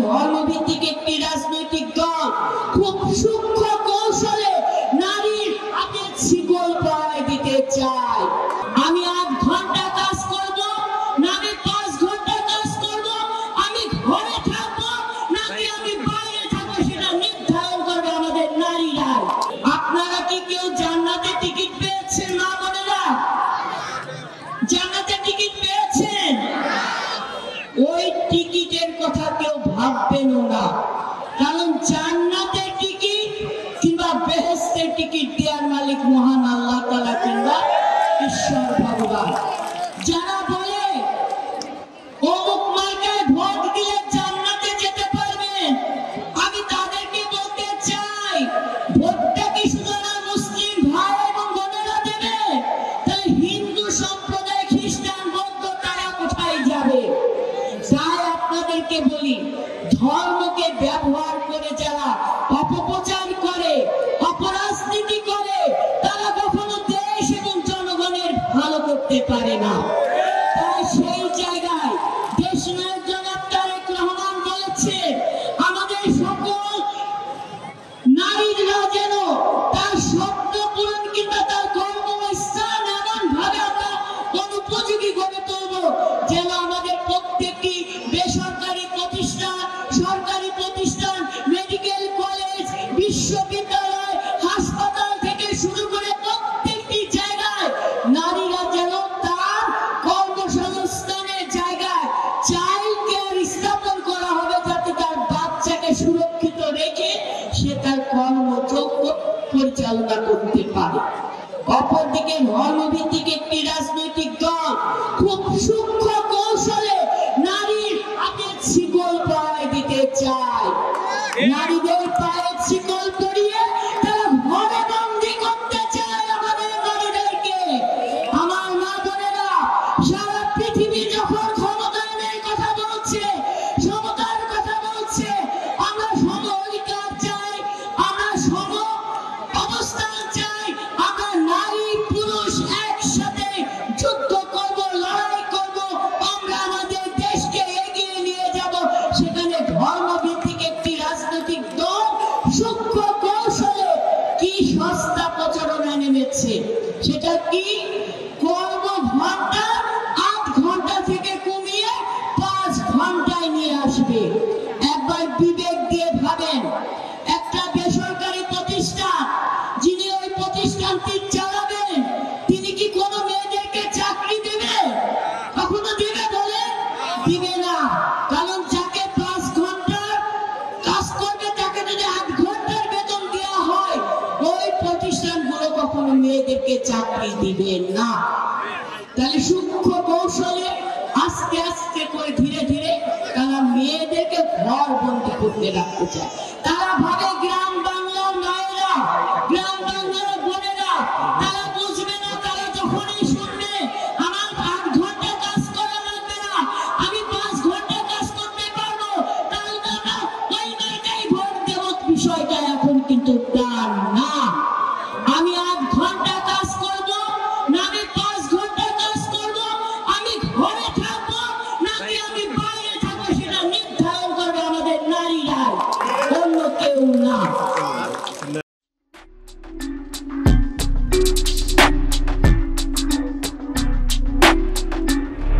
ধর্মভিত্তিক একটি রাজনৈতিক দল খুব সূক্ষ্ম কৌশলে নারীর হাতে শিকল পরায় দিতে চায়। আমি 8 ঘন্টা কাজ করব না আমি 5 ঘন্টা কাজ করব, আমি ঘরে থাকবো নাকি আমি বাইরে থাকবো সেটা নির্ধারণ করবে আমাদের নারীরা। আপনারা কি কেউ জান্নাতের টিকিট পেয়েছেন? মা বোনেরা, জান্নাতের টিকিট পেয়েছেন? ওই টিকিটের কথা কেউ ভাববেনও না, কারণ জান্নাতের টিকিট কিংবা বেহেশতের টিকিট দেওয়ার মালিক মহান আল্লাহ তাআলা কিংবা ঈশ্বর ভগবান। যারা বলে অমুক মার্কায় ভোট দিলে জান্নাতে যেতে পারবেন, আমি তাদেরকে বলতে চাই ভোটটা কি শুধু না মুসলিম ভাই এবং বোনেরা দেবে? তাহলে হিন্দু সম্প্রদায়, খ্রিস্টান, বৌদ্ধ তারা কোথায় যাবে? তাই আপনাদেরকে বলি, ধর্মকে ব্যবহার করে যারা অপপ্রচার করে, অপরাজনীতি করে, তারা কখনো দেশ এবং জনগণের ভালো করতে পারে না। তাই সেই জায়গায় দেশনায়ক জনাব তারেক রহমান বলেছে আমাদের সকল নারীরা যেন তার স্বপ্ন পূরণ কিংবা তার কর্মস্থান এমন ভাবে আমরা অনুপযোগী গড়ে তুলব যেন আমাদের প্রত্যেকটি বেসরকারি প্রতিষ্ঠান, সরকারি প্রতিষ্ঠান, মেডিকেল কলেজ, বিশ্ববিদ্যালয়, হাসপাতাল থেকে শুরু করে প্রত্যেকটি জায়গায় নারীরা যেন তার কর্মসংস্থানের জায়গায় চাইল্ড কেয়ার স্থাপন করা হবে, যাতে তার বাচ্চাকে সুরক্ষিত রেখে সে তার কর্মযোগ্য পরিচালনা করতে পারে। অপরদিকে ধর্মভিত্তিক একটি রাজনৈতিক দল খুব সূক্ষ্ম কৌশলে নারীর হাতে শিকল পরায় দিতে চায়। নারীদের পায়ে শিকল পরিয়ে তারা ঘরে বন্দী করতে চায় আমাদের নারীদেরকে। আমার মা বোনেরা, সারা পৃথিবী যখন ক্ষমতায়নের কথা বলছে, সমতার কথা বলছে, আমরা সম অধিকার চাই, আমরা সম অবস্থান চাই, আমরা নারী পুরুষ একসাথে যুদ্ধ করব, লড়াই করব, আমরা আমাদের দেশকে এগিয়ে নিয়ে যাব। সেখানে ধর্মভিত্তিক একটি রাজনৈতিক দল সূক্ষ্ম কৌশলে কি সস্তা প্রচারণা নেমেছে। সেটা কি? কর্ম ঘন্টা 8 ঘন্টা থেকে কমিয়ে 5 ঘন্টায় নিয়ে আসবে। একবার বিবেক দিয়ে ভাবেন, একটা বেসরকারি প্রতিষ্ঠান যিনি ওই প্রতিষ্ঠানটি চালাবেন তিনি কি কোনো মেয়েদেরকে চাকরি দেবে? কখনো দেবে? বলে দিবে না। কারণ যাকে 5 ঘন্টার কাজ করবে তাকে যদি 8 ঘন্টার বেতন দেওয়া হয়, ওই প্রতিষ্ঠানগুলো কখনো মেয়েদেরকে চাকরি দিবে না। তাহলে সূক্ষ্ম কৌশলে আস্তে আস্তে করে ধীরে ধীরে তারা মেয়েদেরকে ঘর বন্দী করতে রাখতে চায়। তারা ভাবে গ্রাম